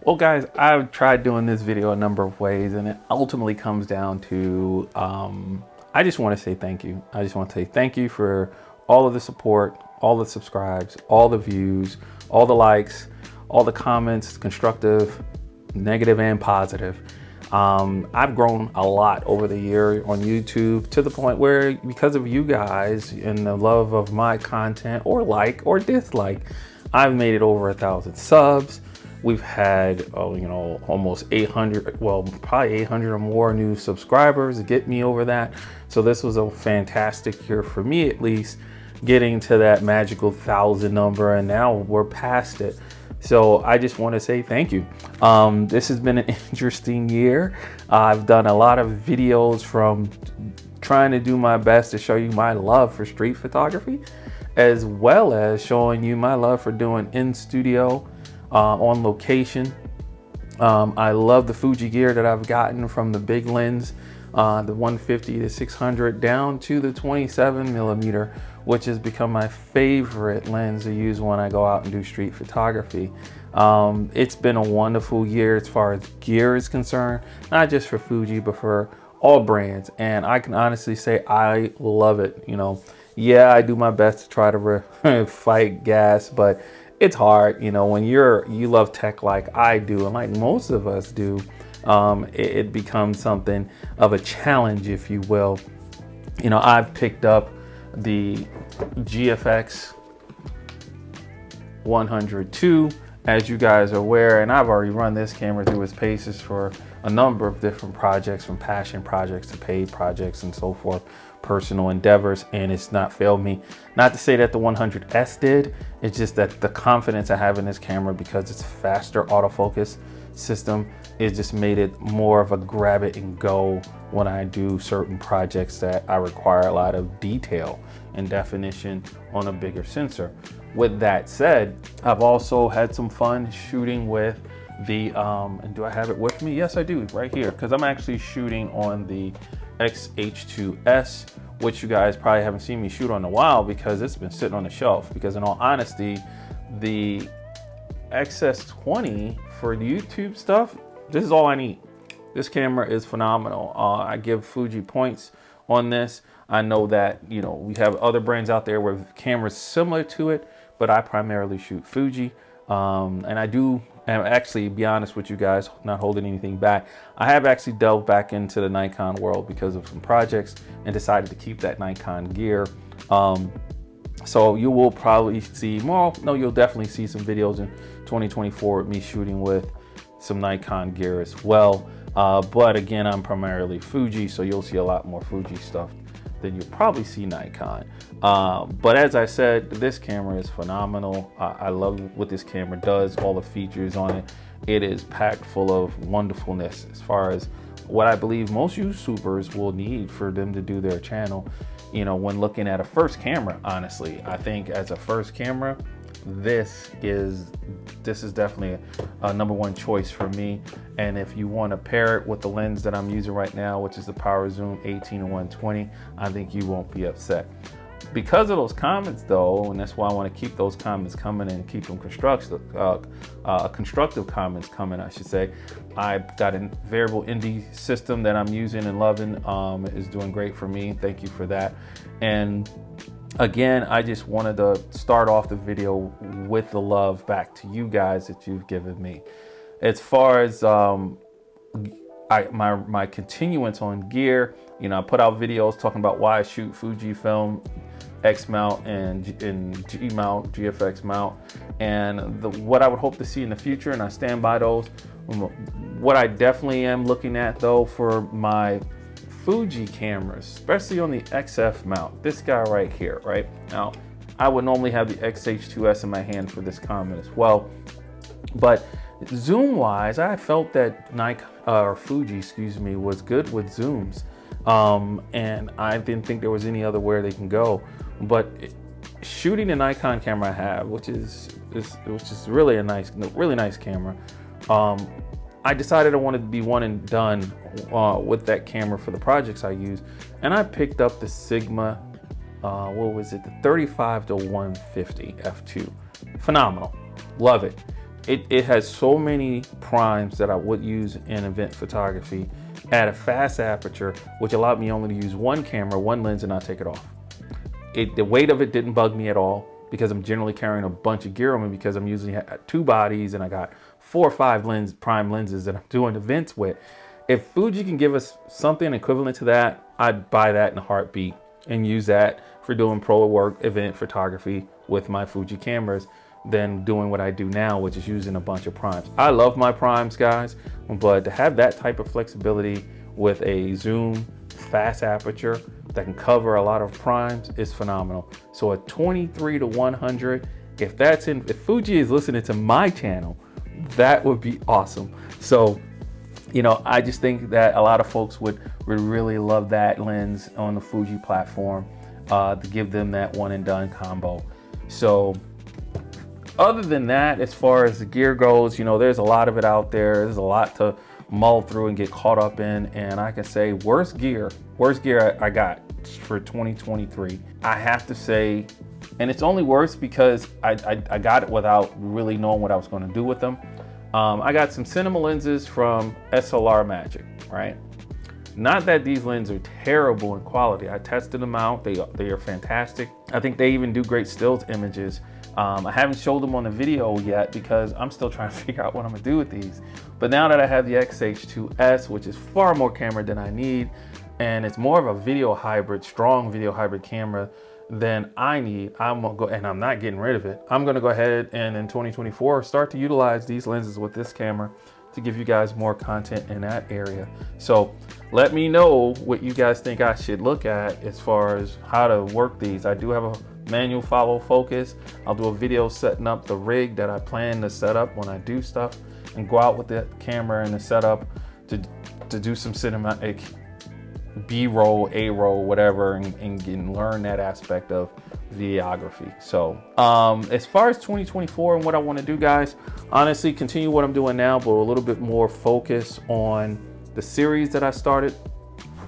Well guys, I've tried doing this video a number of ways, and it ultimately comes down to, I just want to say thank you. I just want to say thank you for all of the support, all the subscribes, all the views, all the likes, all the comments, constructive, negative and positive. I've grown a lot over the year on YouTube, to the point where, because of you guys and the love of my content, or like or dislike, I've made it over 1,000 subs. We've had, almost 800, well, probably 800 or more new subscribers to get me over that. So this was a fantastic year for me, at least, getting to that magical 1,000 number, and now we're past it. So I just want to say thank you. This has been an interesting year. I've done a lot of videos from trying to do my best to show you my love for street photography, as well as showing you my love for doing in studio, on location. I love the Fuji gear that I've gotten, from the big lens, the 150 to 600 down to the 27mm, which has become my favorite lens to use when I go out and do street photography. It's been a wonderful year as far as gear is concerned, not just for Fuji, but for all brands. And I can honestly say I love it. Yeah, I do my best to try to fight gas, but it's hard, when you love tech like I do, and like most of us do. It becomes something of a challenge, if you will. I've picked up the GFX 102, as you guys are aware, and I've already run this camera through its paces for a number of different projects, from passion projects to paid projects and so forth, personal endeavors, and it's not failed me. Not to say that the 100S did, it's just that the confidence I have in this camera, because it's faster autofocus system, it just made it more of a grab it and go when I do certain projects that I require a lot of detail and definition on a bigger sensor. With that said, I've also had some fun shooting with the and do I have it with me? Yes, I do, right here, because I'm actually shooting on the XH2S, which you guys probably haven't seen me shoot on in a while, because it's been sitting on the shelf. Because in all honesty, the XS20 for YouTube stuff, this is all I need. This camera is phenomenal. I give Fuji points on this. I know that, we have other brands out there with cameras similar to it, but I primarily shoot Fuji. And I do, and actually, be honest with you guys, not holding anything back, I have actually delved back into the Nikon world because of some projects, and decided to keep that Nikon gear. So you will probably see more, no, you'll definitely see some videos in 2024 with me shooting with some Nikon gear as well. But again, I'm primarily Fuji, so you'll see a lot more Fuji stuff than you'll probably see Nikon. But as I said, this camera is phenomenal. I love what this camera does, all the features on it. It is packed full of wonderfulness, as far as what I believe most YouTubers will need for them to do their channel. When looking at a first camera, honestly, I think as a first camera, this is definitely a #1 choice for me. And if you want to pair it with the lens that I'm using right now, which is the Power Zoom 18-120, I think you won't be upset. Because of those comments though, and that's why I want to keep those comments coming and keep them constructive comments coming, I should say. I've got a variable ND system that I'm using and loving. It is doing great for me. Thank you for that. And again, I just wanted to start off the video with the love back to you guys that you've given me. As far as my continuance on gear, I put out videos talking about why I shoot Fujifilm X mount and G mount, GFX mount, and what I would hope to see in the future, and I stand by those. What I definitely am looking at though for my Fuji cameras, especially on the XF mount, this guy right here, right? Now, I would normally have the XH2S in my hand for this comment as well, but zoom wise, I felt that Fuji, was good with zooms. And I didn't think there was any other where they can go. But shooting the Nikon camera I have, which is really a really nice camera, I decided I wanted to be one and done with that camera for the projects I use, and I picked up the Sigma, what was it, the 35-150 f2. Phenomenal, love it. it has so many primes that I would use in event photography at a fast aperture, which allowed me only to use one camera, one lens, and not take it off. The weight of it didn't bug me at all because I'm generally carrying a bunch of gear on me because I'm using 2 bodies and I got 4 or 5 prime lenses that I'm doing events with. If Fuji can give us something equivalent to that, I'd buy that in a heartbeat and use that for doing pro work event photography with my Fuji cameras than doing what I do now, which is using a bunch of primes. I love my primes, guys, but to have that type of flexibility with a zoom fast aperture that can cover a lot of primes is phenomenal. So a 23 to 100, if Fuji is listening to my channel, that would be awesome. So, you know, I just think that a lot of folks would really love that lens on the Fuji platform to give them that one and done combo. So other than that, as far as the gear goes, you know, there's a lot of it out there. There's a lot to mull through and get caught up in. And I can say worst gear I got for 2023, I have to say, and it's only worse because I got it without really knowing what I was going to do with them. I got some cinema lenses from SLR Magic, right? Not that these lenses are terrible in quality. I tested them out. They are fantastic. I think they even do great stills images. I haven't showed them on the video yet because I'm still trying to figure out what I'm gonna do with these. But now that I have the XH2S, which is far more camera than I need, and it's more of a video hybrid, strong video hybrid camera than I need, I'm gonna go, and I'm not getting rid of it. I'm gonna go ahead and in 2024 start to utilize these lenses with this camera to give you guys more content in that area. So let me know what you guys think I should look at as far as how to work these. I do have a manual follow focus. I'll do a video setting up the rig that I plan to set up when I do stuff and go out with the camera and the setup to do some cinematic B-roll, A-roll, whatever, and learn that aspect of videography. So as far as 2024 and what I want to do, guys, honestly, continue what I'm doing now, but a little bit more focus on the series that I started.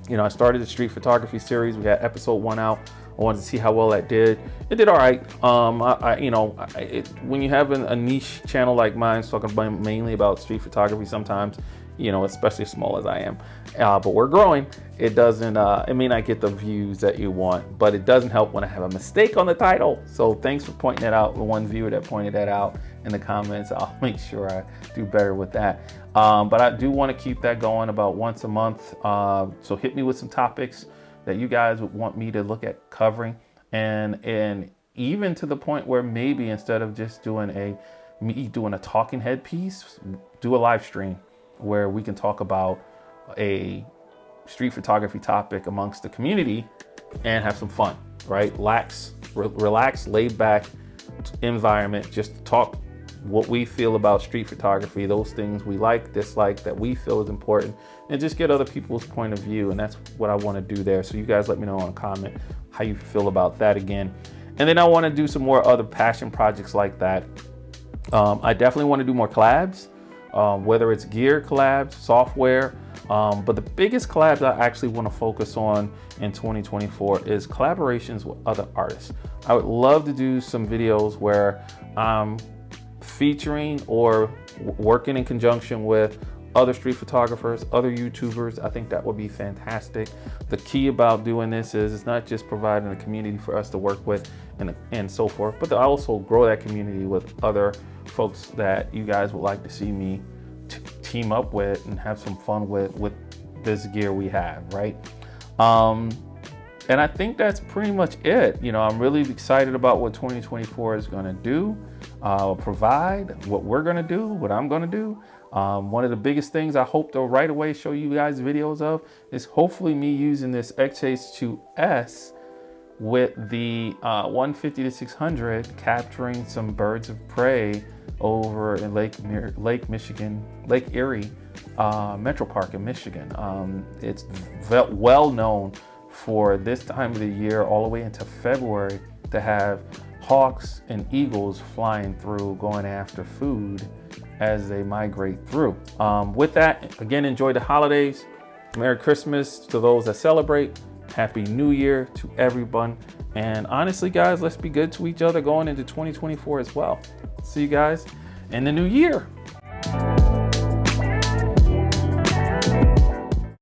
You know, I started the street photography series. We got episode 1 out. I wanted to see how well that did. It did all right. When you have a niche channel like mine, talking mainly about street photography, sometimes, you know, especially as small as I am, but we're growing. It doesn't, it may not get the views that you want, but it doesn't help when I have a mistake on the title. So thanks for pointing that out. The one viewer that pointed that out in the comments, I'll make sure I do better with that. But I do want to keep that going about once a month. So hit me with some topics that you guys would want me to look at covering, and even to the point where maybe instead of just doing a talking head piece, do a live stream where we can talk about a street photography topic amongst the community and have some fun, right? Relax, laid back environment, just to talk what we feel about street photography, those things we like, dislike, that we feel is important, and just get other people's point of view. And that's what I want to do there. So you guys let me know in a comment how you feel about that again. And then I want to do some more other passion projects like that. I definitely want to do more collabs, whether it's gear collabs, software. But the biggest collabs I actually want to focus on in 2024 is collaborations with other artists. I would love to do some videos where I'm featuring or working in conjunction with other street photographers, other YouTubers. I think that would be fantastic. The key about doing this is it's not just providing a community for us to work with and so forth, but to also grow that community with other folks that you guys would like to see me team up with and have some fun with this gear we have, right? And I think that's pretty much it. You know, I'm really excited about what 2024 is going to do, provide, what we're going to do, what I'm going to do. One of the biggest things I hope to right away show you guys videos of is hopefully me using this XH2S with the 150 to 600, capturing some birds of prey over in Lake Erie Metro Park in Michigan. It's well known for this time of the year all the way into February to have hawks and eagles flying through, going after food as they migrate through. With that, again, enjoy the holidays. Merry Christmas to those that celebrate. Happy New Year to everyone. And honestly, guys, let's be good to each other going into 2024 as well. See you guys in the new year.